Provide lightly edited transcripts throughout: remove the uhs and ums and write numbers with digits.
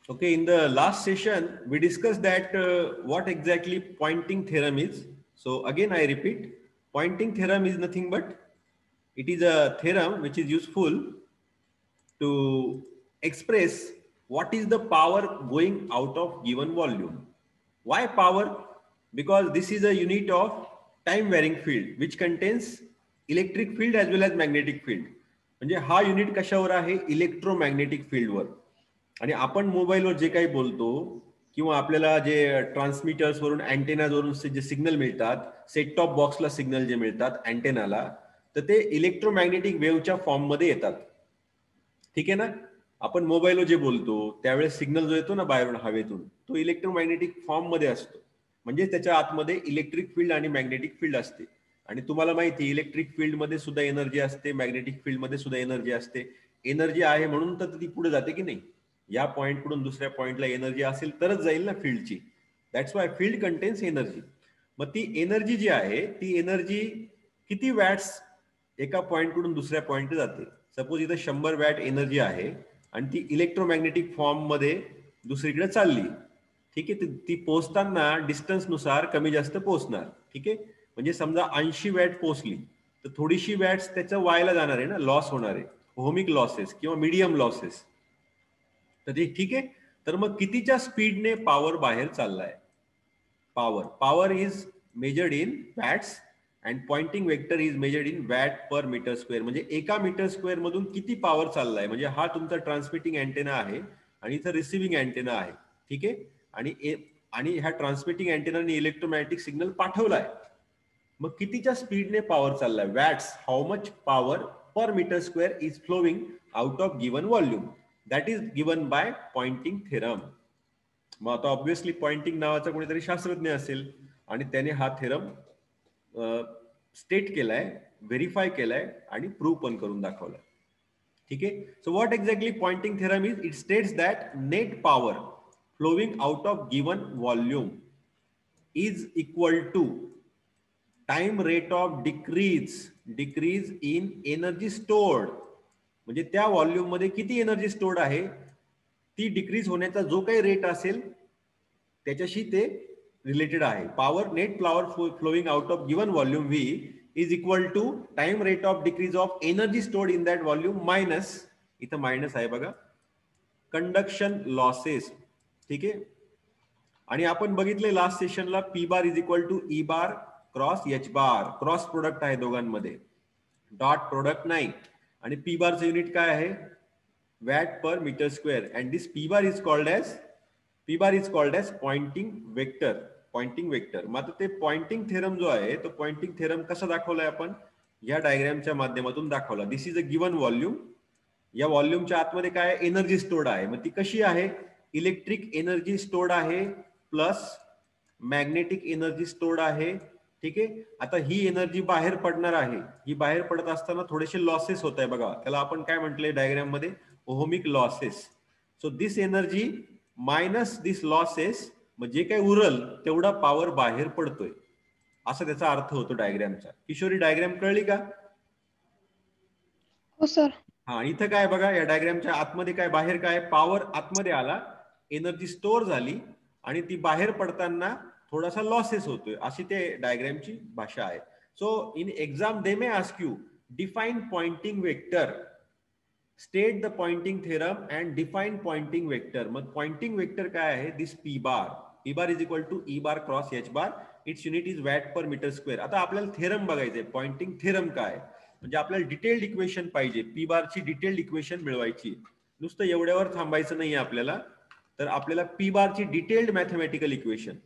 Okay, in the last session, we discussed that what exactly Poynting theorem is. So again, I repeat, Poynting theorem is nothing but it is a theorem which is useful to express what is the power going out of given volume. Why power? Because this is a unit of time varying field which contains electric field as well as magnetic field. म्हणजे हा unit कशावर आहे? Electromagnetic फील्डवर. आणि आपण मोबाईलवर जे काही बोलतो किंवा आपल्याला जे ट्रान्समीटर्स वरून अँटेनाजवरून जे सिग्नल मिळतात, सेट टॉप बॉक्सला सिग्नल जे मिळतात अँटेनाला, तर ते इलेक्ट्रोमॅग्नेटिक वेव्हच्या फॉर्ममध्ये येतात. ठीक आहे ना. आपण मोबाईलवर जे बोलतो त्यावेळेस सिग्नल जो येतो ना बाहेरून हवेतून, तो इलेक्ट्रोमॅग्नेटिक फॉर्म मध्ये असतो. म्हणजे त्याच्या आतमध्ये इलेक्ट्रिक फील्ड आणि मॅग्नेटिक फील्ड असते. आणि तुम्हाला माहिती इलेक्ट्रिक फील्ड मध्ये सुद्धा एनर्जी असते, मॅग्नेटिक फील्ड मध्ये सुद्धा एनर्जी असते. एनर्जी आहे म्हणून तर ती पुढे जाते की नाही. या पॉईंटकडून दुसऱ्या पॉईंटला एनर्जी असेल तरच जाईल ना फील्डची. That's why field contains energy. मग ती एनर्जी जी आहे ती एनर्जी किती वॅट्स एका पॉईंटकडून दुसऱ्या पॉईंट जाते. सपोज इथं 100 वॅट एनर्जी आहे आणि ती इलेक्ट्रोमॅग्नेटिक फॉर्म मध्ये दुसरीकडे चालली. ठीक आहे. ती पोहोचताना डिस्टन्स नुसार कमी जास्त पोहोचणार. ठीक आहे. म्हणजे समजा 80 वॅट पोहोचली तर थोडीशी वॅट्स त्याचं वायला जाणार आहे ना, लॉस होणार आहे. ओहमिक लॉसेस किंवा मीडियम लॉसेस. तर ते ठीक आहे. तर मग कितीच्या स्पीडने पॉवर बाहेर चाललाय? Power is measured in watts and pointing vector is measured in watt per meter square. म्हणजे एका मीटर स्क्वेअर मधून किती पॉवर चाललाय. म्हणजे हा तुमचा ट्रान्समिटिंग अँटेना आहे आणि इथं रिसिव्हिंग अँटेना आहे. ठीक आहे. आणि ह्या ट्रान्समिटिंग अँटेनाने इलेक्ट्रोमॅग्नेटिक सिग्नल पाठवलाय. मग कितीच्या स्पीडने पॉवर चाललाय? Watts. How much power per metre square is flowing out of given volume. That is given by Poynting theorem. मग आता ऑब्व्हियसली पॉइंटिंग नावाचा कोणीतरी शास्त्रज्ञ असेल आणि त्याने हा थेरम स्टेट केलाय, व्हेरीफाय केलाय आणि प्रूव्ह पण करून दाखवलाय. ठीक आहे. So what exactly Poynting theorem is? It states that net power flowing out of given volume is equal to time rate of decrease in energy stored. म्हणजे त्या व्हॉल्यूम मध्ये किती एनर्जी स्टोर्ड आहे ती डिक्रीज होण्याचा जो काही रेट असेल त्याच्याशी ते रिलेटेड आहे. Power net power flowing out of given volume V is equal to time rate of decrease of energy stored in that volume minus, इथं मायनस आहे बघा, कंडक्शन लॉसेस. ठीक आहे. आणि आपण बघितले लास्ट सेशनला P bar is equal to E bar cross H bar. Cross product आहे दोघांमध्ये, डॉट प्रोडक्ट नाही. आणि पी बारचं युनिट काय आहे? Watt per metre square. And this P bar is called as Poynting vector. Poynting vector. मग आता ते pointing theorem जो आहे तो पॉइंटिंग थेरम कसा दाखवलाय आपण? या डायग्रामच्या माध्यमातून दाखवला. दिस इज अ गिवन व्हॉल्यूम. या व्हॉल्यूमच्या आतमध्ये काय एनर्जी स्टोर्ड आहे. मग ती कशी आहे? इलेक्ट्रिक एनर्जी स्टोर्ड आहे प्लस मॅग्नेटिक एनर्जी स्टोर्ड आहे. ठीक आहे. आता ही एनर्जी बाहेर पडणार आहे. ही बाहेर पडत असताना थोडेसे लॉसेस होत आहे बघा. त्याला आपण काय म्हटलंय डायग्राम मध्ये? Ohmic losses. So this energy minus this losses, म्हणजे काही उरल तेवढा पॉवर बाहेर पडतोय असा त्याचा अर्थ होतो डायग्रामचा. किशोरी डायग्राम कळली का? हो सर. हा. इथं काय बघा, या डायग्रामच्या आतमध्ये काय, बाहेर काय, पॉवर आतमध्ये आला, एनर्जी स्टोअर झाली आणि ती बाहेर पडताना थोडासा लॉसेस होतोय, अशी ते डायग्रामची भाषा आहे. So in exam they may ask you define Poynting vector, state the Poynting theorem and define Poynting vector. मग पॉइंटिंग वेक्टर काय आहे? This P bar. P bar is equal to E bar cross H bar. Its unit is watt per metre square. आता आपल्याला theorem बघायचंय, Poynting theorem काय, म्हणजे आपल्याला detailed equation पाहिजे. पी बारची डिटेल्ड इक्वेशन मिळवायची. नुसतं एवढ्यावर थांबायचं नाहीये आपल्याला, तर आपल्याला पी बारची डिटेल्ड मॅथमॅटिकल इक्वेशन.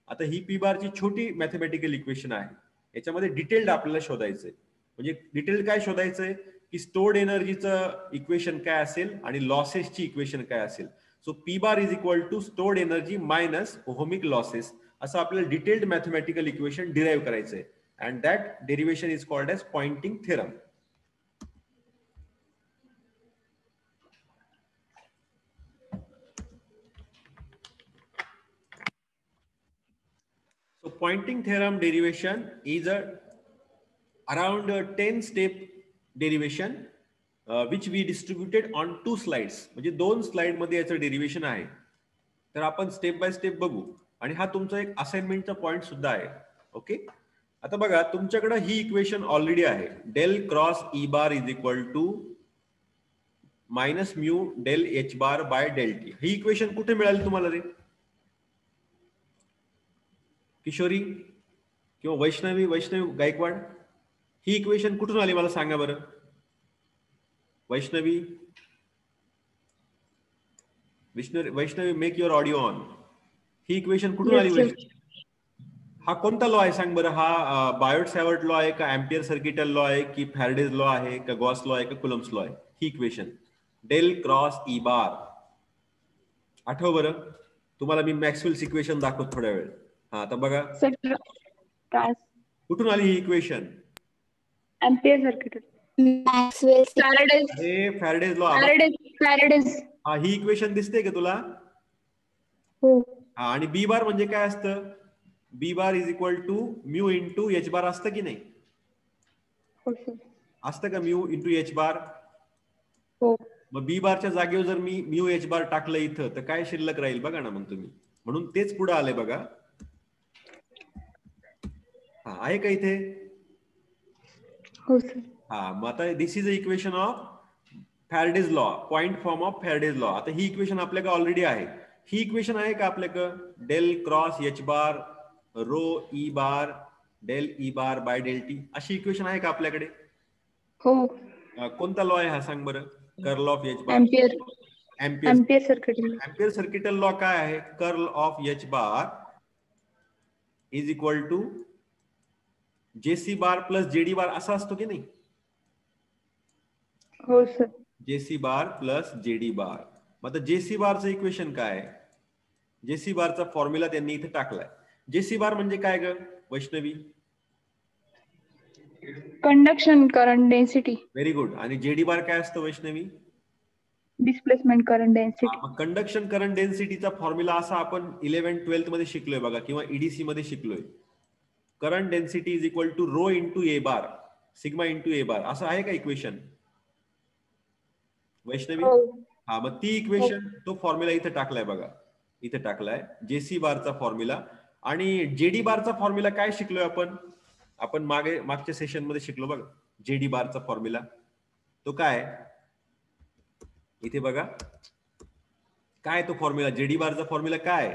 आता ही पी बारची छोटी मॅथमॅटिकल इक्वेशन आहे, याच्यामध्ये डिटेल्ड आपल्याला शोधायचंय. म्हणजे डिटेल्ड काय शोधायचंय की स्टोर्ड एनर्जीचं इक्वेशन काय असेल आणि लॉसेसची इक्वेशन काय असेल. So P bar is equal to stored energy minus ohmic losses, असं आपल्याला डिटेल्ड मॅथमॅटिकल इक्वेशन डिराईव्ह करायचंय. and that derivation is called as pointing theorem. So pointing theorem derivation is around a 10-step derivation which we distributed on 2 slides. म्हणजे 2 slide मध्ये याचं derivation आहे. तर आपण step by step बघू आणि हा तुमचा एक असाइनमेंटचा पॉइंट सुद्धा आहे. ओके, आता बघा तुमच्याकडे ही इक्वेशन ऑलरेडी आहे. Del cross E bar is equal to minus mu del H bar by del T. ही इक्वेशन कुठे मिळाली तुम्हाला रे? किशोरी किंवा वैष्णवी गायकवाड, ही इक्वेशन कुठून आली मला सांगा बरं. Vaishnavi Vaishnavi make your audio on. He equation कुठून आली वैष्णवी? हा कोणता लॉ आहे सांग बरं? हा बायोट सॅवर्ट लॉ आहे का, एम्पियर सर्किटल लॉ आहे की, फॅरेडेज लॉ आहे का, गॉस लॉ आहे का, कुलम्स लॉ आहे? ही इक्वेशन डेल क्रॉस ई बार. आठव बरं, तुम्हाला मी मॅक्सवेल्स इक्वेशन दाखवतो थोड्या वेळ. हा आता बघा कुठून आली ही equation? Ampere circuit, Maxwell, Faraday's. हे फॅरेडेज लॉ. हा, ही इक्वेशन दिसते का तुला? हो. हा, आणि बी बार म्हणजे काय असतं? B bar is equal to mu into H bar असतं की नाही? असतं का म्यू इंटू एच बार? हो. मग बी बारच्या जागेवर जर मी म्यू एच बार टाकलं इथं तर काय शिल्लक राहील बघा ना मग तुम्ही. म्हणून तेच पुढे आले बघा. हा, आहे का इथे? हो सर. हा, मग आता this is a equation of Faraday's law, point form of Faraday's law. आता ही इक्वेशन आपल्याकडे ऑलरेडी आहे. ही इक्वेशन आहे का आपल्याकडं? Del cross H bar rho E bar del E bar by del T, अशी इक्वेशन आहे का आपल्याकडे? हो. कोणता लॉ आहे हा सांग बरं? Curl of H bar. Ampere circuit. Ampere circuital law काय आहे? Curl of H bar is equal to JC bar plus JD bar असा असतो की नाही? हो sir. JC bar plus JD bar. मग आता जेसी बारचं इक्वेशन काय आहे? जेसी बारचा फॉर्म्युला त्यांनी इथे टाकलाय. जेसी बार म्हणजे काय ग Vaishnavi? Conduction current density. Very good. आणि जेडी बार काय असतं Vaishnavi? Displacement current density. Conduction current डेन्सिटीचा फॉर्म्युला असा आपण 11th-12th मध्ये शिकलोय बघा, किंवा ईडीसी मध्ये शिकलोय. Current density is equal to rho into E bar sigma into E bar, असं आहे का इक्वेशन वैष्णवी? हा, मग ती इक्वेशन तो फॉर्म्युला इथे टाकलाय बघा. इथे टाकलाय जेसी बारचा फॉर्म्युला. आणि जेडी बारचा फॉर्म्युला काय शिकलोय आपण मागच्या सेशन मध्ये शिकलो बघा. जेडी बारचा फॉर्म्युला तो काय? इथे बघा काय तो फॉर्म्युला. जेडी बारचा फॉर्म्युला काय?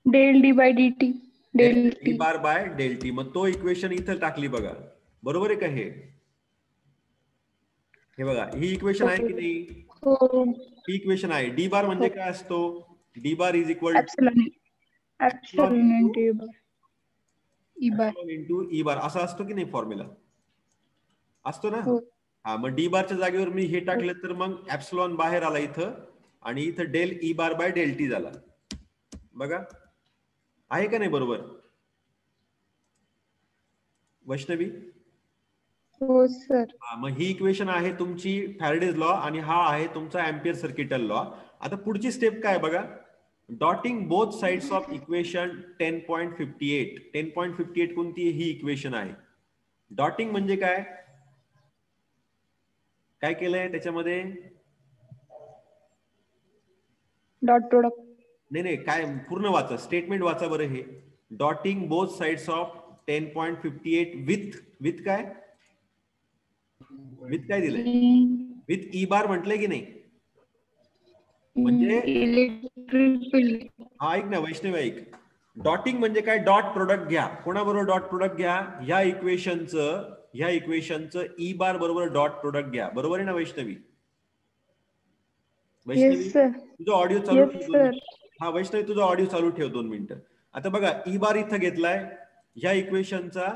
Del D by D T. Del T bar by del T. मग तो इक्वेशन इथं टाकली बघा. बरोबर आहे का? हे बघा, ही इक्वेशन आहे की नाही? ही इक्वेशन आहे. डी बार म्हणजे काय असतो? D bar is equal into E bar असा असतो की नाही फॉर्म्युला? असतो ना? हा, मग डी बारच्या जागेवर मी हे टाकलं तर मग एप्सिलॉन बाहेर आला इथं, आणि इथं del E bar by del T झाला. बघा, आहे का नाही बरोबर वैष्णवी? हो सर. मग ही इक्वेशन आहे तुमची फॅरेडेज लॉ आणि हा आहे तुमचा एम्पियर सर्किटल लॉ. आता पुढची स्टेप काय बघा? डॉटिंग बोथ साइड्स ऑफ इक्वेशन 10.58. 10.58 कोणती? ही इक्वेशन आहे. डॉटिंग म्हणजे काय? काय केलंय त्याच्यामध्ये? Dot product. नाही, काय पूर्ण वाचा, स्टेटमेंट वाचा बरं. हे डॉटिंग बोथ साइड्स ऑफ 10.58 विथ काय? विथ काय दिलंय? विथ ई बार म्हटलंय की नाही? म्हणजे हा, ऐक ना वैष्णवी, ऐक. डॉटिंग म्हणजे काय? डॉट प्रोडक्ट घ्या. कोणाबरोबर डॉट प्रोडक्ट घ्या? ह्या इक्वेशनचं ई बार बरोबर डॉट प्रोडक्ट घ्या. बरोबर आहे ना वैष्णवी? तुझा ऑडिओ चालू ठेव. हा वैष्णवी, तुझा ऑडिओ चालू ठेव 2 मिनिटं. आता बघा, ई बार इथं घेतलाय ह्या इक्वेशनचा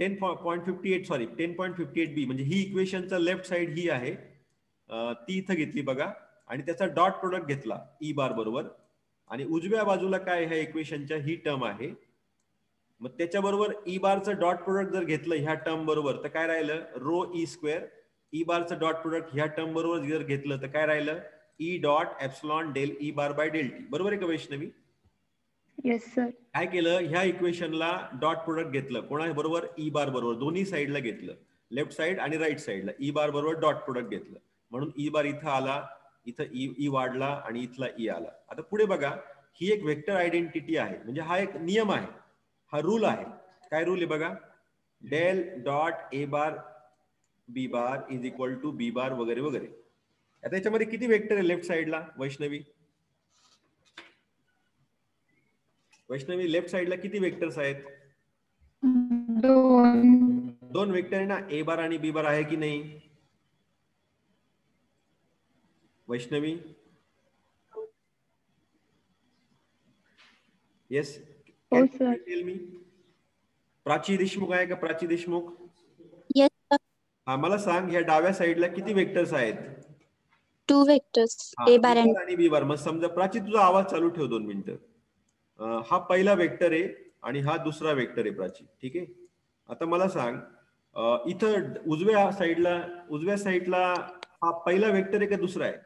10.58 बी, म्हणजे ही इक्वेशनचा लेफ्ट साइड ही आहे ती इथं घेतली बघा, आणि त्याचा डॉट प्रोडक्ट घेतला ई बार बरोबर. आणि उजव्या बाजूला काय ह्या इक्वेशनच्या ही टर्म आहे. मग त्याच्याबरोबर ई बारचं डॉट प्रोडक्ट जर घेतलं ह्या टर्म बरोबर तर काय राहिलं? Rho E square. ई बारचं डॉट प्रोडक्ट ह्या टर्म बरोबर जर घेतलं तर काय राहिलं? E dot epsilon del E bar by del T. बरोबर आहे का वैष्णवी? Yes sir. काय केलं? ह्या इक्वेशनला डॉट प्रोडक्ट घेतलं. कोणा बरोबर? ई बार बरोबर. दोन्ही साईडला घेतलं, लेफ्ट साइड आणि राईट साइडला. ई बार बरोबर डॉट प्रोडक्ट घेतलं, म्हणून ई बार इथं आला इथं ई वाढला आणि इथला ई आला. आता पुढे बघा, ही एक वेक्टर आयडेंटिटी आहे, म्हणजे हा एक नियम आहे, हा रूल आहे. काय रूल आहे बघा, del dot A bar B bar is equal to B bar वगैरे वगैरे. आता याच्यामध्ये किती वेक्टर आहे लेफ्ट साइडला वैष्णवी? वैष्णवी लेफ्ट साइडला किती वेक्टर्स आहेत? 2 वेक्टर आहे ना, ए बार आणि बी बार आहे की नाही वैष्णवी? येस. हो sir. Tell me. Prachi Deshmukh आहे का? प्राची देशमुख. Yes sir. हा, मला सांग, ह्या डाव्या साइडला किती वेक्टर्स आहेत? 2 वेक्टर्स ए बार आणि बी बार. मग समजा प्राची तुझा आवाज चालू ठेव 2 मिनिटं. हा पहिला वेक्टर आहे आणि हा दुसरा वेक्टर आहे प्राची. ठीक आहे. आता मला सांग, इथं उजव्या साइडला हा पहिला वेक्टर आहे का दुसरा आहे?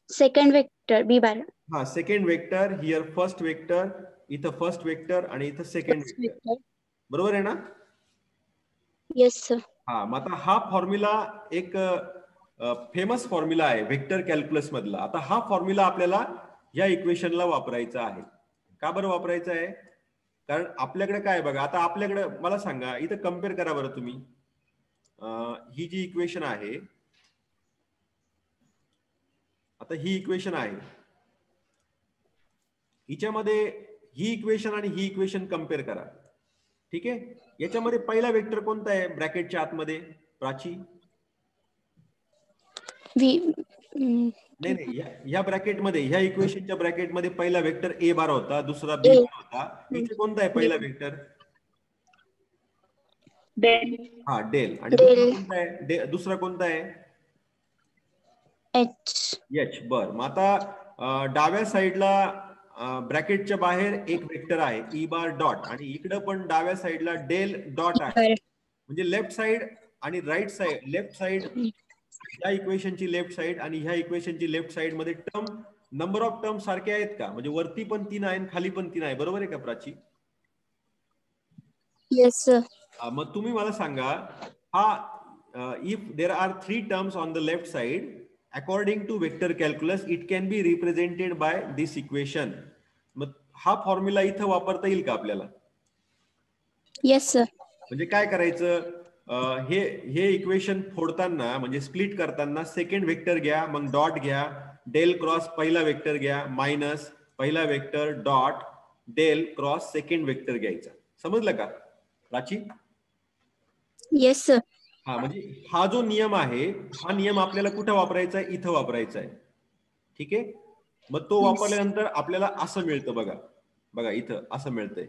Second vector B bar. हा, second vector. Here first vector, इथं फर्स्ट वेक्टर आणि इथं सेकंड वेक्टर. बरोबर आहे ना? Yes sir. हा, मग आता हा फॉर्म्युला एक फेमस फॉर्म्युला आहे वेक्टर कॅल्क्युलस मधला. आता हा फॉर्म्युला आपल्याला या इक्वेशनला वापरायचा आहे. का बरं वापरायचं आहे? कारण आपल्याकडे काय बघा, आता आपल्याकडे मला सांगा, इथं कम्पेअर करा बरं तुम्ही. ही जी इक्वेशन आहे, आता ही इक्वेशन आहे, हिच्यामध्ये ही इक्वेशन आणि ही इक्वेशन कम्पेअर करा. ठीक आहे. याच्यामध्ये पहिला वेक्टर कोणता आहे ब्रॅकेटच्या आतमध्ये प्राची? नाही, ह्या ब्रॅकेटमध्ये, ह्या इक्वेशनच्या ब्रॅकेटमध्ये पहिला वेक्टर ए बार होता, दुसरा बी बार होता. इथे कोणता आहे पहिला वेक्टर? डेल. हा, डेल. आणि दुसरा कोणता आहे? दुसरा कोणता आहे? एच. बर. मग आता डाव्या साइडला ब्रॅकेटच्या बाहेर एक वेक्टर आहे ई बार डॉट, आणि इकडे पण डाव्या साइडला डेल डॉट आहे. म्हणजे लेफ्ट साइड आणि राईट साइड, लेफ्ट साइड या इक्वेशनची लेफ्ट साइड आणि ह्या इक्वेशनची लेफ्ट साइड मध्ये टर्म, नंबर ऑफ टर्म सारखे आहेत का? म्हणजे वरती पण 3 आहे आणि खाली पण 3 आहे. बरोबर आहे का प्राची? Yes sir. मग तुम्ही मला सांगा, हा if there are 3 terms on the left side, according to vector calculus it can be represented by this equation. मग हा फॉर्म्युला इथं वापरता येईल का आपल्याला? Yes sir. म्हणजे काय करायचं, हे इक्वेशन फोडताना, म्हणजे स्प्लिट करताना, सेकंड वेक्टर घ्या, मग डॉट घ्या, डेल क्रॉस पहिला वेक्टर घ्या, मायनस पहिला vector dot del cross second vector घ्यायचा. समजलं का प्राची? Yes sir. हा, म्हणजे हा जो नियम आहे, हा नियम आपल्याला कुठे वापरायचा आहे? इथं वापरायचा आहे. ठीक आहे. मग तो वापरल्यानंतर आपल्याला असं मिळतं बघा. बघा इथं असं मिळतंय.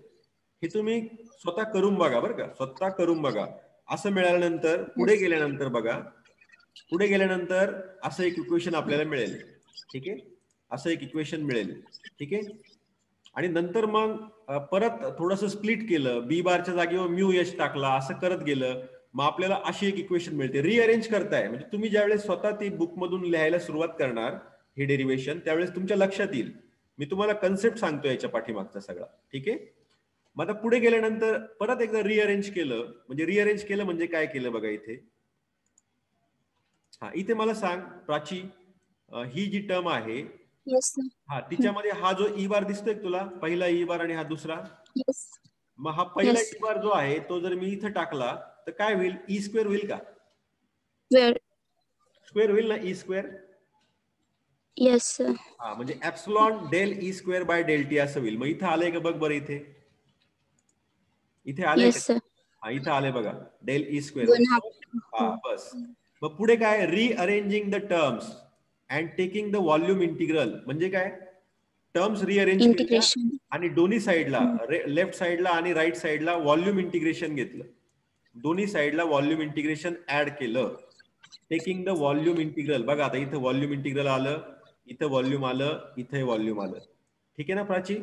हे तुम्ही स्वतः करून बघा बरं का, स्वतः करून बघा. असं मिळाल्यानंतर पुढे गेल्यानंतर बघा, पुढे गेल्यानंतर असं एक इक्वेशन आपल्याला मिळेल. ठीक आहे. असं एक इक्वेशन मिळेल. ठीक आहे. आणि नंतर मग परत थोडस स्प्लिट केलं, बी बारच्या जागेवर म्यू एच टाकला, असं करत गेलं, मग आपल्याला अशी एक इक्वेशन मिळते. रिअरेंज करताय म्हणजे तुम्ही ज्यावेळेस स्वतः ती बुक मधून लिहायला सुरुवात करणार हे डेरिव्हेशन, त्यावेळेस तुमच्या लक्षात येईल. मी तुम्हाला कन्सेप्ट सांगतो याच्या पाठीमागचा सगळा. ठीक आहे. मग आता पुढे गेल्यानंतर परत एकदा रिअरेंज केलं, म्हणजे काय केलं बघा इथे. हा, इथे मला सांग प्राची, ही जी टर्म आहे, हा, तिच्यामध्ये हा जो ई बार दिसतोय तुला, पहिला ई बार आणि हा दुसरा. मग हा पहिला ई बार जो आहे तो जर मी इथं टाकला तर काय होईल? ई स्क्वेअर होईल का? स्क्वेअर होईल ना, ई स्क्वेअर. येस. हा, म्हणजे epsilon del E square by del T असं होईल. मग इथं आलंय का बघ बरं, इथे आलंय का? हा, इथं आलंय बघा, डेल ई स्क्वेअर. हा, बस. मग पुढे काय? Rearranging the terms and taking the volume integral. म्हणजे काय? टर्म्स रिअरेंज केल्या आणि दोन्ही साइडला, लेफ्ट साइडला आणि राईट साइडला व्हॉल्यूम इंटिग्रेशन घेतलं. दोन्ही साइडला व्हॉल्यूम इंटिग्रेशन ऍड केलं. Taking the volume integral. बघा आता इथं व्हॉल्यूम इंटिग्रल आलं, इथं व्हॉल्यूम आलं, इथे व्हॉल्यूम आलं. ठीक आहे ना प्राची?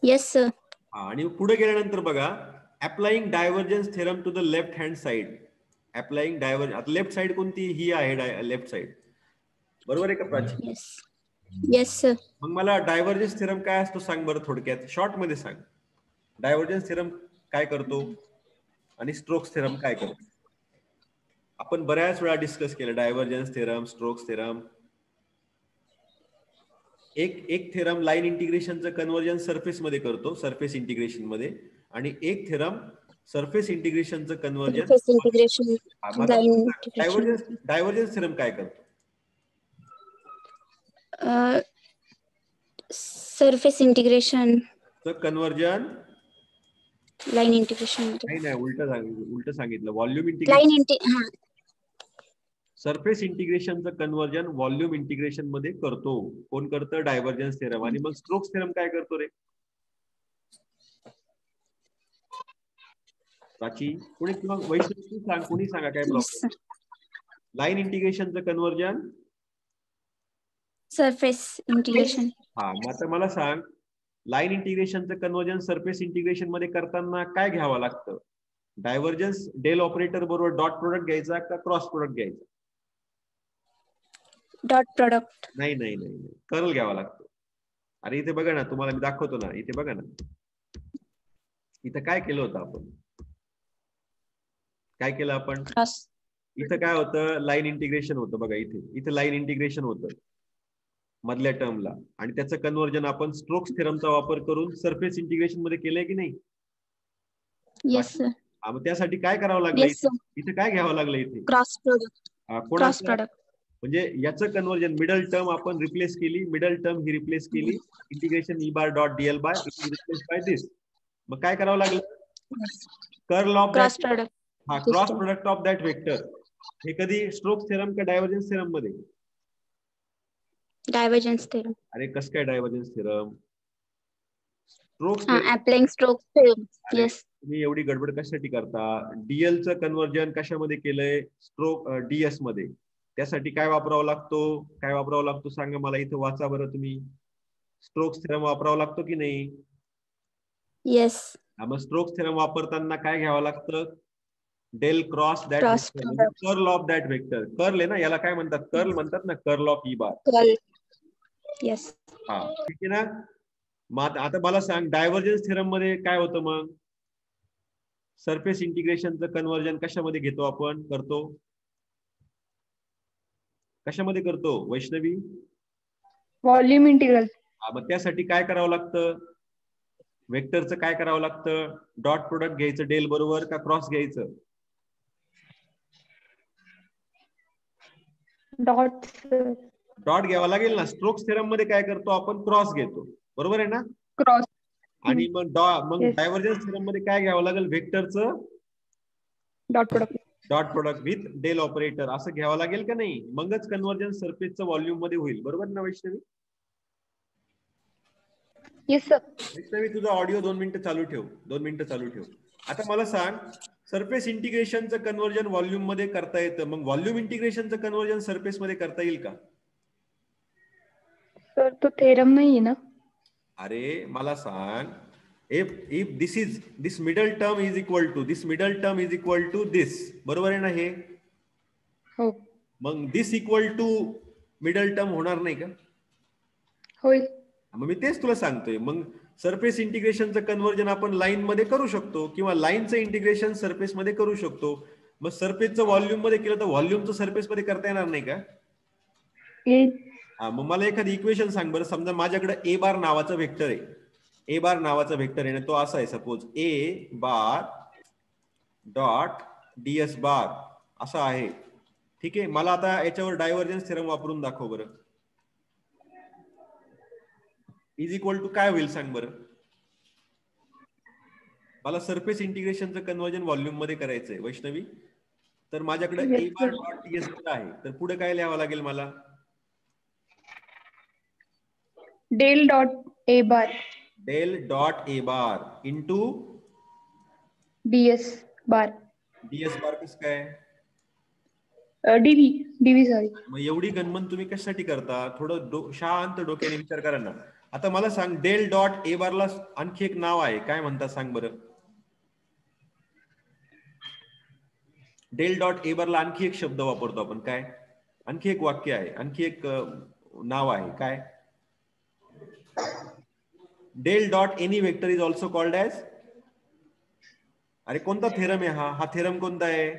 Yes sir. हा, आणि पुढे गेल्यानंतर बघा, applying divergence theorem to the left hand side. Applying divergence. आता लेफ्ट साइड कोणती? ही आहे लेफ्ट साइड. बरोबर आहे का प्राची? Yes sir. मग मला डायव्हर्जन्स थेरम काय असतो सांग बरं, थोडक्यात शॉर्ट मध्ये सांग. डायव्हर्जन्स थेरम काय करतो आणि स्ट्रोक्स थेरम काय करतो? आपण बऱ्याच वेळा डिस्कस केलं, डायव्हर्जन्स थेरम, स्ट्रोक्स थेरम. एक थेरम लाईन इंटिग्रेशनचं कन्व्हर्जन सरफेस मध्ये करतो, सरफेस इंटिग्रेशन मध्ये, आणि एक थेरम सरफेस इंटिग्रेशनचं conversion surface integration, line integration, divergence theorem काय करतो? Surface integration conversion line integration, नाही उलट सांगितलं. व्हॉल्यूम लाईन इंटिग्रेशन, सरफेस इंटिग्रेशनचं कन्व्हर्जन व्हॉल्यूम इंटिग्रेशन मध्ये करतो. कोण करतं? Divergence theorem. आणि मग स्ट्रोक्स थेरम काय करतो रे? प्राची कोणी किंवा वैष्णवी सांग, कोणी सांगा काय प्रॉब्लेम. लाईन इंटिग्रेशनचं कन्व्हर्जन सरफेस इंटिग्रेशन. हा, मग आता मला सांग, लाईन इंटिग्रेशनचं कन्व्हर्जन सरफेस इंटिग्रेशन मध्ये करताना काय घ्यावं लागतं? डायव्हर्जन्स डेल ऑपरेटर बरोबर डॉट प्रोडक्ट घ्यायचा का क्रॉस प्रोडक्ट घ्यायचा? Dot product. नाही, कर्ल घ्यावा लागतो. अरे इथे बघा ना, तुम्हाला मी दाखवतो ना, इथे बघा ना, इथं काय केलं होतं आपण? काय केलं आपण? इथं काय होतं? लाईन इंटिग्रेशन होतं बघा. इथे लाईन इंटिग्रेशन होतं मधल्या टर्मला, आणि त्याचं कन्व्हर्जन आपण स्ट्रोक्स थेरमचा वापर करून सरफेस इंटिग्रेशन मध्ये केलंय की नाही? Yes sir. मग त्यासाठी काय करावं लागलं? इथे काय घ्यावं लागलं? इथे क्रॉस प्रोडक्ट. क्रॉस प्रोडक्ट म्हणजे याचं कन्व्हर्जन मिडल टर्म आपण रिप्लेस केली, मिडल टर्म ही रिप्लेस केली, integration E bar dot DL by replace by this. मग काय करावं लागलं? Curl of cross product. हा, cross product of that vector. हे कधी स्ट्रोक्स थेरम का डायव्हर्जन्स थेरम मध्ये? Divergence theorem. अरे कसं काय divergence theorem? Stokes applying Stokes theorem. Yes. तुम्ही एवढी गडबड कशासाठी करता? डीएल चं कन्व्हर्जन कशामध्ये केलंय? स्ट्रोक डीएस मध्ये. त्यासाठी काय वापरावं लागतो? सांगा मला. इथं वाचा बरं तुम्ही. स्ट्रोक्स थेरम वापरावा लागतो की नाही? येस. मग स्ट्रोक्स थेरम वापरताना काय घ्यावं लागतं? Del cross that vector, curl of that vector. Curl आहे ना, याला काय म्हणतात? कर्ल म्हणतात ना, curl of E bar. Yes. हा, ठीक आहे ना. मग आता मला सांग, डायव्हर्जन्स थेरम मध्ये काय होतं? मग सरफेस इंटिग्रेशनचं कन्व्हर्जन कशामध्ये घेतो आपण? कशामध्ये करतो वैष्णवी? Volume integral. मग त्यासाठी काय करावं लागतं? वेक्टरचं काय करावं लागतं? डॉट प्रोडक्ट घ्यायचं डेल बरोबर का क्रॉस घ्यायचं? डॉट घ्यावा लागेल ना. स्ट्रोक्स थेरम मध्ये काय करतो आपण? क्रॉस घेतो, बरोबर आहे ना? क्रॉस. आणि मग डायव्हर्जन्स थेरम मध्ये काय घ्यावं लागेल? वेक्टरचं dot product with del operator असं घ्यावं लागेल का नाही? मगच कन्व्हर्जन सरफेसचं व्हॉल्यूम मध्ये होईल, बरोबर ना वैष्णवी? Yes sir. वैष्णवी, तुझा ऑडिओ 2 मिनिटं चालू ठेव. आता मला सांग, सरफेस इंटिग्रेशनचं कन्व्हर्जन व्हॉल्यूम मध्ये करता येतं, मग व्हॉल्यूम इंटिग्रेशनचं कन्व्हर्जन सरफेस मध्ये करता येईल का? सर तो थेरम नाही आहे ना. अरे मला सांग, if this middle term is equal to this, बरोबर आहे ना हे? हो. मग this equal to middle term होणार नाही का? होईल. मग मी तेच तुला सांगतोय. मग सरफेस इंटिग्रेशनचं कन्व्हर्जन आपण लाईन मध्ये करू शकतो, किंवा लाईनचं इंटिग्रेशन सरफेस मध्ये करू शकतो. मग सरफेसचं व्हॉल्यूम मध्ये केलं तर व्हॉल्यूमचं सरफेस मध्ये करता येणार नाही का? मग मला एखादी इक्वेशन सांग बरं. समजा माझ्याकडे ए बार नावाचा वेक्टर आहे, तो असा आहे. सपोज ए बार डॉट डीएस बार असा आहे, ठीक आहे. मला आता याच्यावर डायव्हर्जन्स थेरम वापरून दाखव बरं. इज इक्वल टू काय होईल सांग बरं मला? सरफेस इंटिग्रेशनचं कन्व्हर्जन व्हॉल्यूम मध्ये करायचंय वैष्णवी. तर माझ्याकडे ए बार डॉट डीएस बार आहे, तर पुढे काय लिहावं लागेल मला? डेल डॉट ए बार इंटू डीएस बार कसं काय? DV sorry. मग एवढी गणमन तुम्ही कशासाठी करता? थोडं शांत डोक्याने विचार करा ना. आता मला सांग, डेल डॉट ए बारला आणखी एक नाव आहे, काय म्हणतात सांग बरं? डेल डॉट ए बारला आणखी एक शब्द वापरतो आपण, काय? आणखी एक वाक्य आहे, आणखी एक नाव आहे, काय? Del dot any vector is also called as. अरे कोणता थेरम आहे हा? थेरम कोणता आहे?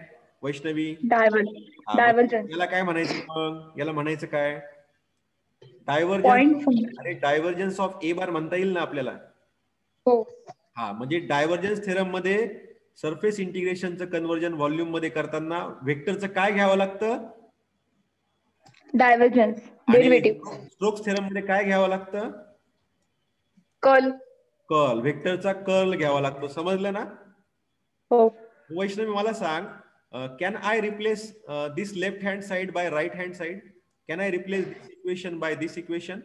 वैष्णवी? डायव्हर्जन्स. याला काय म्हणायचं मग? याला म्हणायचं काय? डायव्हर्जन्स. पॉइंट. अरे डायव्हर्जन्स ऑफ ए बार म्हणता येईल ना आपल्याला. हो. हा, म्हणजे डायव्हर्जन्स थेरम मध्ये सरफेस इंटिग्रेशनचं कन्व्हर्जन व्हॉल्यूम मध्ये करताना वेक्टरचं काय घ्यावं लागतं? डायव्हर्जन्स. डेरिव्हेटिव्ह. स्टोक्स थेरम मध्ये काय घ्यावं लागतं? कर्ल. कर्ल. वेक्टरचा कर्ल घ्यावा लागतो. समजलं ना? हो. वैष्णवी मला सांग, can I replace this left hand side by right hand side? Can I replace this equation by this equation?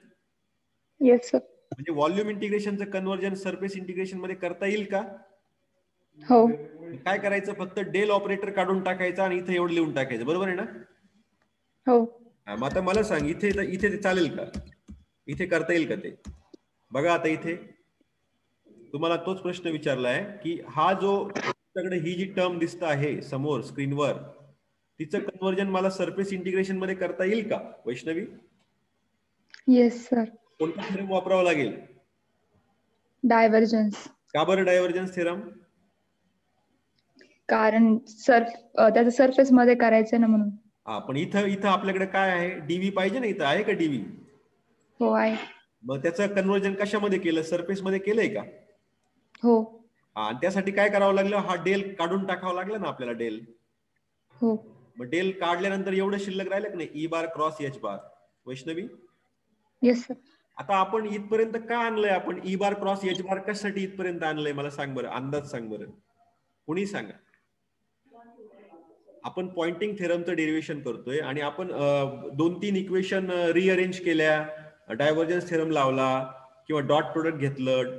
Yes sir. म्हणजे व्हॉल्यूम इंटिग्रेशनचं कन्व्हर्जन सरफेस इंटिग्रेशन मध्ये करता येईल का? हो. काय करायचं? फक्त डेल ऑपरेटर काढून टाकायचा आणि इथे एवढं लिहून टाकायचं. बरोबर आहे ना? हो. मग आता मला सांग, इथे ते चालेल का? इथे करता येईल का ते? बघा आता इथे तुम्हाला तोच प्रश्न विचारला आहे की हा जो तुमच्याकडे ही जी टर्म दिसत आहे समोर स्क्रीनवर, तिचं कन्व्हर्जन मला सरफेस इंटिग्रेशन मध्ये करता येईल का वैष्णवी? Yes sir. कोणता थेरम वापरावा लागेल? डायव्हर्जन्स. का बरं डायव्हर्जन्स थेरम? कारण त्याचं सरफेस मध्ये करायचं ना म्हणून. हा, पण इथं आपल्याकडे काय आहे? डीव्ही पाहिजे ना. इथं आहे का डीव्ही? हो आहे. मग त्याचं कन्व्हर्जन कशामध्ये केलं? सरफेस मध्ये केलंय का? हो. आणि त्यासाठी काय करावं लागलं? हा डेल काढून टाकावा लागला ना आपल्याला डेल. हो. मग डेल काढल्यानंतर एवढं शिल्लक राहिलं की नाही? E bar cross H bar. Vaishnavi? Yes sir. आता आपण इथपर्यंत का आणलंय? आपण E bar cross H bar कशासाठी इथपर्यंत आणलंय मला सांग बरं. अंदाज सांग बरं. कुणी सांगा. आपण पॉइंटिंग थेरमचं डेरिव्हेशन करतोय आणि आपण 2-3 इक्वेशन रिअरेंज केल्या, डायव्हर्जन्स थेरम लावला किंवा डॉट प्रोडक्ट घेतलं,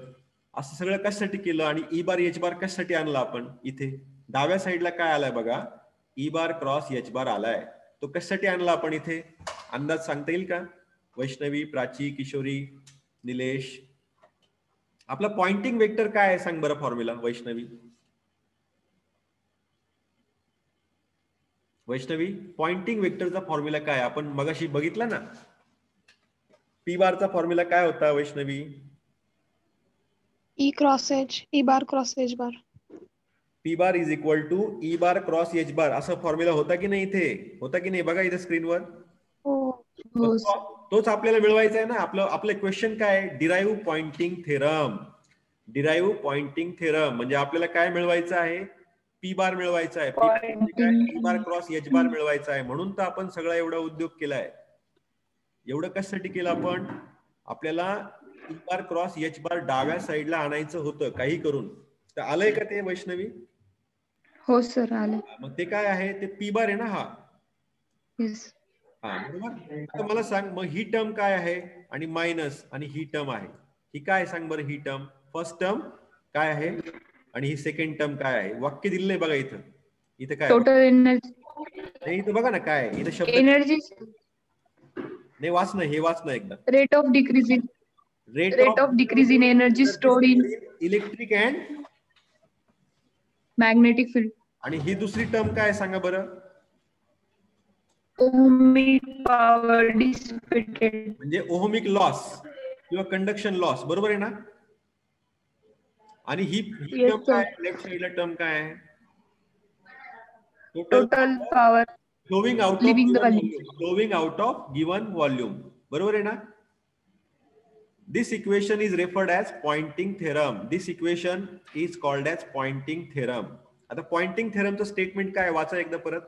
असं सगळं कशासाठी केलं? आणि ई बार एच बार कशासाठी आणला आपण? इथे डाव्या साईडला काय आलाय बघा? ई बार क्रॉस एच बार आलाय. तो कशासाठी आणला आपण इथे? अंदाज सांगता येईल का? वैष्णवी, प्राची, किशोरी, निलेश? आपला पॉइंटिंग वेक्टर काय आहे सांग बरं फॉर्म्युला वैष्णवी? वैष्णवी, पॉइंटिंग वेक्टरचा फॉर्म्युला काय? आपण मगाशी बघितला ना. पी बारचा फॉर्म्युला काय होता Vaishnavi? E cross H, E bar cross H bar. P bar is equal to E bar cross H bar असा फॉर्म्युला होता की नाही? इथे होता की नाही? बघा इथे स्क्रीनवर. हो. तोच आपल्याला मिळवायचा आहे ना. आपलं क्वेश्चन काय? Derive Poynting theorem. Derive Poynting theorem म्हणजे आपल्याला काय मिळवायचं आहे? पी बार मिळवायचा आहे. E bar cross H bar मिळवायचा आहे. म्हणून तर आपण सगळा एवढा उद्योग केलाय. एवढं कशासाठी केलं आपण? आपल्याला ई बार क्रॉस एच बार डाव्या साईडला आणायचं होतं काही करून. तर आलंय का ते वैष्णवी? हो सर आले. मग ते काय आहे? ते पी बार आहे ना हा. येस. हा बरोबर. आता मला सांग मग ही टर्म काय आहे? आणि मायनस आणि ही टर्म आहे. ही काय सांग बरं? ही टर्म फर्स्ट टर्म काय आहे आणि ही सेकंड टर्म काय आहे? वाक्य दिलेलं आहे बघा इथं. इथं काय? Total energy. नाही इथं बघा ना काय आहे? इथं शब्द एनर्जी. नाही वाच ना, हे वाच ना एकदा. Rate of decreasing. Rate of decrease in energy stored in electric and magnetic field. आणि ही दुसरी टर्म काय सांगा बरं? Ohmic power dissipated. म्हणजे ओहमिक लॉस किंवा कंडक्शन लॉस. बरोबर आहे ना? आणि ही टर्म काय? लेफ्ट साइडला टर्म काय आहे? Total power flowing out of given volume. Flowing out of given volume. बरोबर आहे ना? This equation is referred as pointing theorem. This equation is called as pointing theorem. आता pointing theorem चं statement काय? वाचा एकदा परत.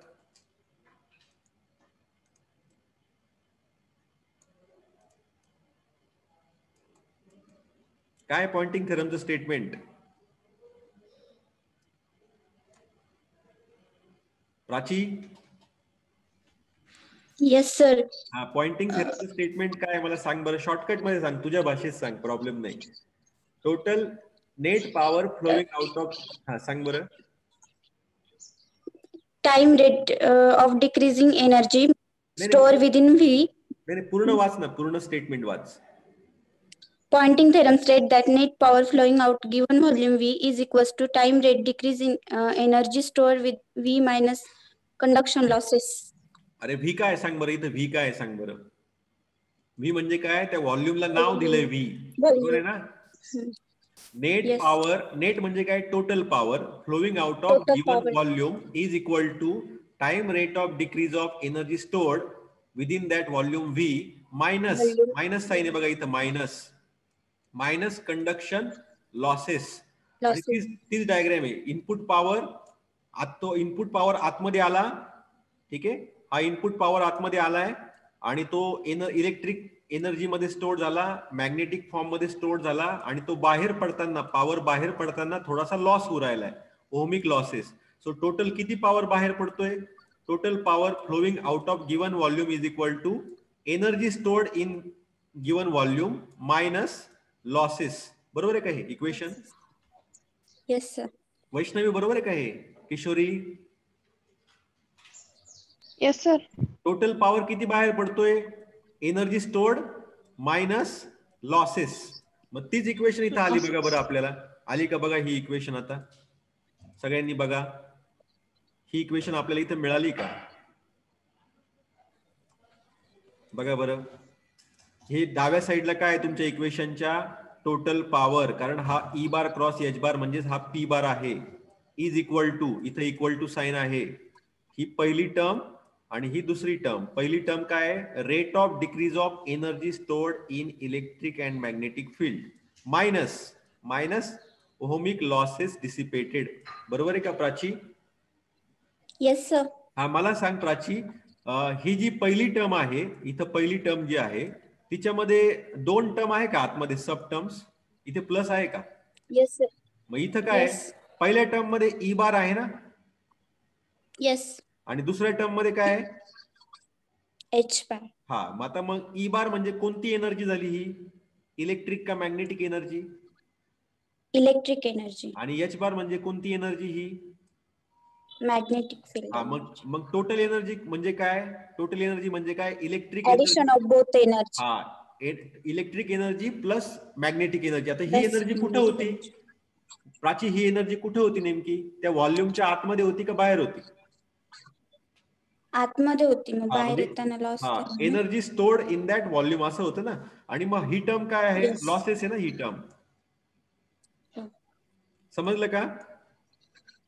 काय पॉइंटिंग थेरमचं स्टेटमेंट? प्राची? Yes sir. हा, पॉइंटिंग थेरमचं स्टेटमेंट काय मला सांग बरं. शॉर्टकट मध्ये सांग, तुझ्या भाषेत सांग, प्रॉब्लेम नाही. Total net power flowing out of. हा सांग बरं. Time rate of decreasing energy stored within V. नाही पूर्ण वाच ना, पूर्ण statement watch. Pointing theorem states that net power flowing out given volume V is equals to time rate decreasing energy stored with V minus conduction losses. अरे V काय सांग बरं. इथं V काय सांग बरं. व्ही म्हणजे काय? त्या व्हॉल्यूमला नाव दिलंय व्ही. बरोबर आहे ना? Net power. नेट म्हणजे काय? Total power flowing out of given volume is equal to time rate of decrease of energy stored within that volume V minus minus sign आहे बघा इथं मायनस कंडक्शन लॉसेस. आणि तीच डायग्राम आहे. Input power तो input power आतमध्ये आला, ठीक आहे. हा इनपुट पॉवर आतमध्ये आलाय आणि तो इलेक्ट्रिक एनर्जी मध्ये स्टोर झाला, मॅग्नेटिक फॉर्म मध्ये स्टोर झाला आणि तो बाहेर पडताना पॉवर बाहेर पडताना थोडासा लॉस होऊ राहिलाय, ओहमिक लॉसेस. सो टोटल किती पॉवर बाहेर पडतोय? Total power flowing out of given volume is equal to energy stored in given volume minus losses. बरोबर आहे का हे इक्वेशन? Yes sir. वैष्णवी बरोबर आहे का हे? Kishori? Yes sir. Total power किती बाहेर पडतोय? Energy stored minus losses. मग तीच इक्वेशन इथं आली बघा बरं आपल्याला. आली का बघा ही इक्वेशन? आता सगळ्यांनी बघा ही इक्वेशन आपल्याला इथं मिळाली का? बघा बरं. हे डाव्या साईडला काय आहे तुमच्या इक्वेशनच्या? Total power. कारण हा ई बार क्रॉस एच बार म्हणजेच हा पी बार आहे. इज इक्वल टू, इथं इक्वल टू साइन आहे. ही पहिली टर्म आणि ही दुसरी टर्म. पहिली टर्म काय आहे? Rate of decrease of energy stored in electric and magnetic field minus ohmic losses dissipated. बरोबर आहे का प्राची? Yes sir. हा मला सांग प्राची, ही जी पहिली टर्म आहे इथं, पहिली टर्म जी आहे तिच्यामध्ये दोन टर्म आहे का आतमध्ये, सब टर्म्स? इथे प्लस आहे का? Yes sir. मग इथं काय पहिल्या टर्म मध्ये ई बार आहे ना? येस. आणि दुसऱ्या टर्म मध्ये काय आहे? एच बार. हा, मग आता मग ई बार म्हणजे कोणती एनर्जी झाली ही? इलेक्ट्रिक का मॅग्नेटिक एनर्जी? Electric energy. आणि एच बार म्हणजे कोणती एनर्जी ही? Magnetic field. हा, मग टोटल एनर्जी म्हणजे काय? टोटल एनर्जी म्हणजे काय? Electric addition of both energy. हा, electric energy plus magnetic energy. आता ही एनर्जी कुठे होती प्राची? ही एनर्जी कुठे होती नेमकी? त्या व्हॉल्यूमच्या आतमध्ये होती का बाहेर होती? आतमध्ये होती. मग बाहेर येताना loss. Energy stored in that volume असं होतं ना. आणि मग ही टर्म काय आहे? लॉसेस आहे ना ही टर्म. समजलं का?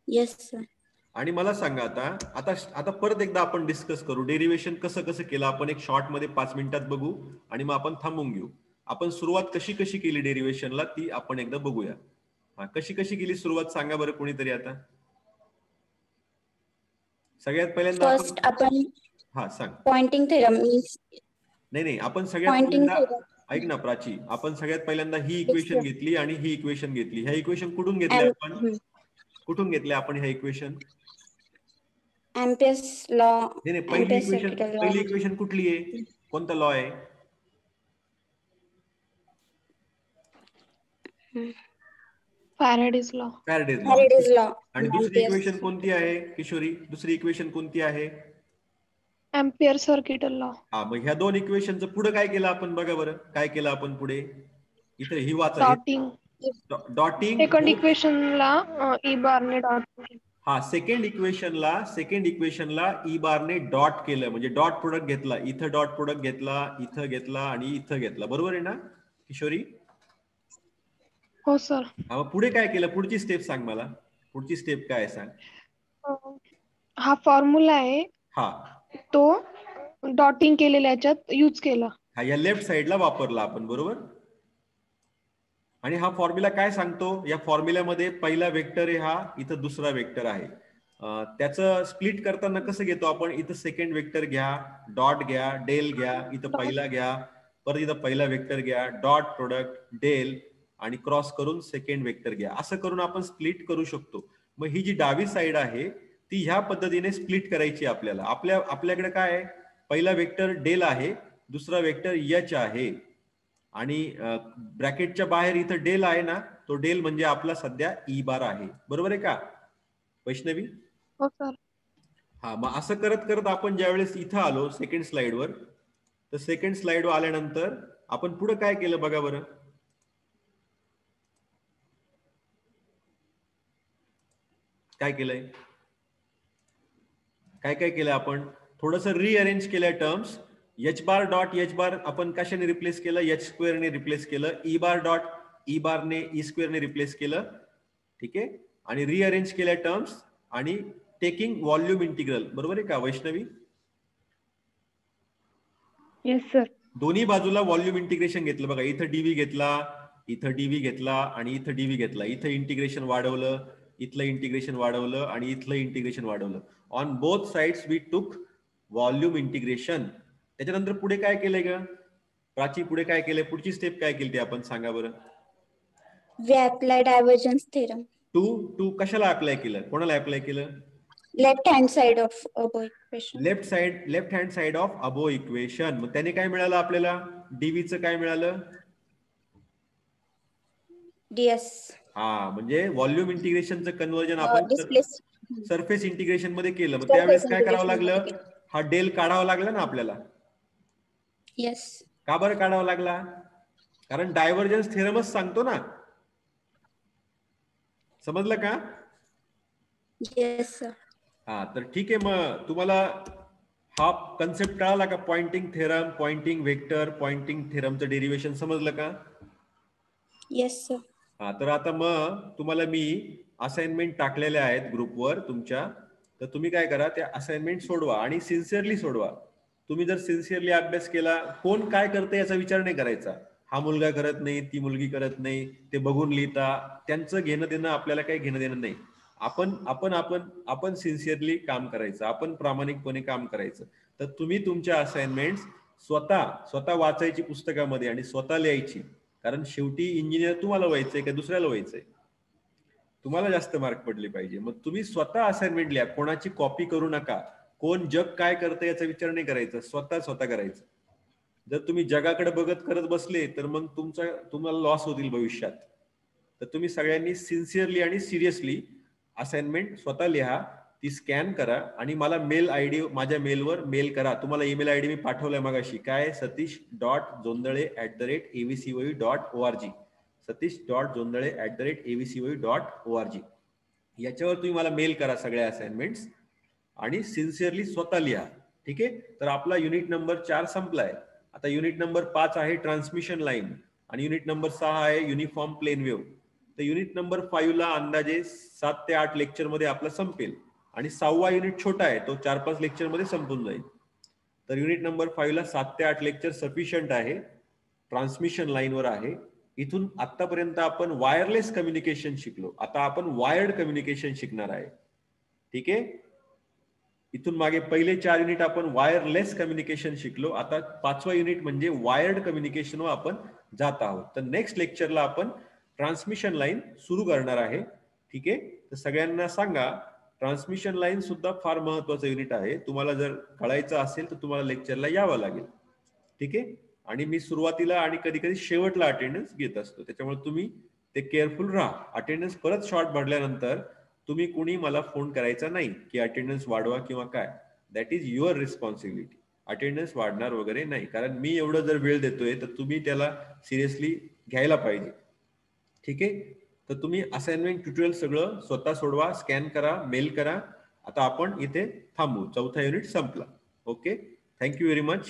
Yes sir. आणि मला सांगा आता परत एकदा आपण डिस्कस करू डेरिव्हेशन कसं केलं आपण. एक शॉर्ट मध्ये 5 मिनिटात बघू आणि मग आपण थांबून घेऊ. आपण सुरुवात कशी केली डेरिव्हेशनला ती आपण एकदा बघूया. हा, कशी केली सुरुवात सांगा बरं कोणीतरी आता. सगळ्यात पहिल्यांदा आपण हा सांग. Poynting theorem. नाही आपण सगळ्यात पहिल्यांदा ऐक ना प्राची, आपण सगळ्यात पहिल्यांदा ही इक्वेशन घेतली आणि ही इक्वेशन घेतली. ह्या इक्वेशन कुठून घेतल्या आपण? कुठून घेतल्या आपण ह्या इक्वेशन? Ampere's law. नाही पहिली इक्वेशन कुठली आहे? कोणता लॉ आहे? Faraday's law. Faraday's law. आणि दुसरी इक्वेशन कोणती आहे किशोरी? दुसरी इक्वेशन कोणती आहे? Ampere circuit law. हा, मग ह्या दोन इक्वेशनचं पुढे काय केलं आपण? बघा बरं काय केलं आपण पुढे. इथे ही वाचा. डॉटिंग. सेकंड इक्वेशनला ई बारने डॉट. हा, सेकंड इक्वेशनला ई बारने डॉट केलं. म्हणजे डॉट प्रोडक्ट घेतला. इथं डॉट प्रोडक्ट घेतला, इथं घेतला आणि इथं घेतला. बरोबर आहे ना किशोरी? हो सर. हा, मग पुढे काय केलं? पुढची स्टेप सांग मला. पुढची स्टेप काय सांग? हा फॉर्म्युला आहे. हा, तो डॉटिंग केलेल्या याच्यात यूज केला. हा, या लेफ्ट साइडला वापरला आपण. बरोबर. आणि हा फॉर्म्युला काय सांगतो? या फॉर्म्युल्यामध्ये पहिला वेक्टर आहे हा, इथं दुसरा वेक्टर आहे. त्याचं स्प्लिट करताना कसं घेतो आपण? इथं सेकंड वेक्टर घ्या, डॉट घ्या, डेल घ्या, इथं पहिला घ्या, परत इथं पहिला वेक्टर घ्या, डॉट प्रोडक्ट डेल आणि क्रॉस करून सेकंड वेक्टर घ्या. असं करून आपण स्प्लिट करू शकतो. मग ही जी डावी साइड आहे ती ह्या पद्धतीने स्प्लिट करायची आपल्याला. आपल्याकडे काय आहे? पहिला वेक्टर डेल आहे, दुसरा वेक्टर एच आहे आणि ब्रॅकेटच्या बाहेर इथं डेल आहे ना, तो डेल म्हणजे आपला सध्या ई बार आहे. बरोबर आहे का वैष्णवी? हो सर. हा, मग असं करत आपण ज्यावेळेस इथं आलो सेकंड स्लाइडवर, तर सेकंड स्लाइडवर आल्यानंतर आपण पुढे काय केलं बघा बरं. काय केलंय? काय केलं आपण? थोडंसं रिअरेंज केलं terms. H bar dot H bar आपण कशाने रिप्लेस केलं? एच स्क्वेअर ने रिप्लेस केलं. E bar dot E bar ने ई स्क्वेअर ने रिप्लेस केलं. ठीक आहे. आणि रिअरेंज केल्या टर्म्स आणि टेकिंग व्हॉल्यूम इंटिग्रल. बरोबर आहे का वैष्णवी? Yes sir. दोन्ही बाजूला व्हॉल्यूम इंटिग्रेशन घेतलं बघा. इथं डीव्ही घेतला, इथं डीव्ही घेतला आणि इथं डीव्ही घेतला. इथं इंटिग्रेशन वाढवलं, इथलं इंटिग्रेशन वाढवलं आणि इथलं इंटिग्रेशन वाढवलं. On both sides we took volume integration. त्याच्यानंतर पुढे काय केलंय का प्राची? पुढे काय केलंय? पुढची स्टेप काय केली ते आपण सांगा बरं. We apply divergence theorem. To कशाला अप्लाय केलं? कोणाला अप्लाय केलं? Left hand side of above equation. Left hand side of above equation. मग त्याने काय मिळालं आपल्याला? डीव्हीचं काय मिळालं? डीएस. हा, म्हणजे व्हॉल्यूम इंटिग्रेशनचं कन्व्हर्जन आपण सरफेस इंटिग्रेशन मध्ये केलं. मग त्यावेळेस काय करावं लागलं? हा डेल काढावा लागला ना आपल्याला. येस. का बरं काढावा लागला? कारण डायव्हर्जन्स थेरमच सांगतो ना. समजलं का? Yes sir. हा, तर ठीक आहे. मग तुम्हाला हा कन्सेप्ट कळाला का? Pointing theorem, pointing vector, pointing थेरमचं डेरिव्हेशन समजलं का? Yes sir. हा, तर आता मग तुम्हाला मी असाइनमेंट टाकलेल्या आहेत ग्रुपवर तुमच्या. तर तुम्ही काय करा, त्या असाइनमेंट सोडवा आणि सिन्सिअरली सोडवा. तुम्ही जर सिन्सिअरली अभ्यास केला, कोण काय करते याचा विचार नाही करायचा. हा मुलगा करत नाही, ती मुलगी करत नाही, ते बघून लिहिता, त्यांचं घेणं देणं आपल्याला काही घेणं देणं नाही. आपण सिन्सिअरली काम करायचं, आपण प्रामाणिकपणे काम करायचं. तर तुम्ही तुमच्या असाइनमेंट स्वतः वाचायची पुस्तकामध्ये आणि स्वतः लिहायची. कारण शेवटी इंजिनियर तुम्हाला व्हायचंय का दुसऱ्याला व्हायचंय? तुम्हाला जास्त मार्क पडले पाहिजे. मग तुम्ही स्वतः असाइनमेंट लिहा, कोणाची कॉपी करू नका. कोण जग काय करतं याचा विचार नाही करायचा, स्वतः करायचं. जर तुम्ही जगाकडे बघत करत बसले तर मग तुम्हाला लॉस होतील भविष्यात. तर तुम्ही सगळ्यांनी सिन्सिअरली आणि सिरियसली असाइनमेंट स्वतः लिहा, ती स्कॅन करा आणि मला मेल आयडी, माझ्या मेलवर मेल करा. तुम्हाला ईमेल आयडी मी पाठवलाय मगाशी. काय? satish.jondale@avcoe.org. satish.jondale@avcoe.org. याच्यावर तुम्ही मला मेल करा सगळ्या असाइनमेंट्स आणि सिन्सिअरली स्वतः लिहा. ठीक आहे? तर आपला युनिट नंबर 4 संपलाय. आता युनिट नंबर 5 आहे ट्रान्समिशन लाईन आणि युनिट नंबर 6 आहे युनिफॉर्म प्लेन वेव्ह. तर युनिट नंबर 5 ला अंदाजे 7 ते 8 लेक्चर मध्ये आपला संपेल आणि 6वा युनिट छोटा आहे, तो 4-5 लेक्चर मध्ये संपून जाईल. तर युनिट नंबर 5 ला 7 ते 8 लेक्चर सफिशियंट आहे. ट्रान्समिशन लाईनवर आहे. इथून आतापर्यंत आपण वायरलेस कम्युनिकेशन शिकलो. आता आपण वायर्ड कम्युनिकेशन शिकणार आहे. ठीक आहे? इथून मागे पहिले 4 युनिट आपण वायरलेस कम्युनिकेशन शिकलो. आता 5वा युनिट म्हणजे वायर्ड कम्युनिकेशनवर आपण जात आहोत. तर नेक्स्ट लेक्चरला आपण ट्रान्समिशन लाईन सुरू करणार आहे. ठीक आहे? तर सगळ्यांना सांगा, ट्रान्समिशन लाईन सुद्धा फार महत्वाचं युनिट आहे. तुम्हाला जर कळायचं असेल तर तुम्हाला लेक्चरला यावं लागेल. ठीक आहे? आणि मी सुरुवातीला आणि कधी कधी शेवटला अटेंडन्स घेत असतो, त्याच्यामुळे तुम्ही ते केअरफुल राहा. अटेंडन्स परत शॉर्ट भरल्यानंतर तुम्ही कुणी मला फोन करायचा नाही की अटेंडन्स वाढवा किंवा काय. That is your responsibility. Attendance वाढणार वगैरे नाही, कारण मी एवढं जर वेळ देतोय तर तुम्ही त्याला सिरियसली घ्यायला पाहिजे. ठीक आहे? तर तुम्ही असाइनमेंट ट्युटोरियल सगळं स्वतः सोडवा, स्कॅन करा, मेल करा. आता आपण इथे थांबू. 4था युनिट संपला. Okay, thank you very much.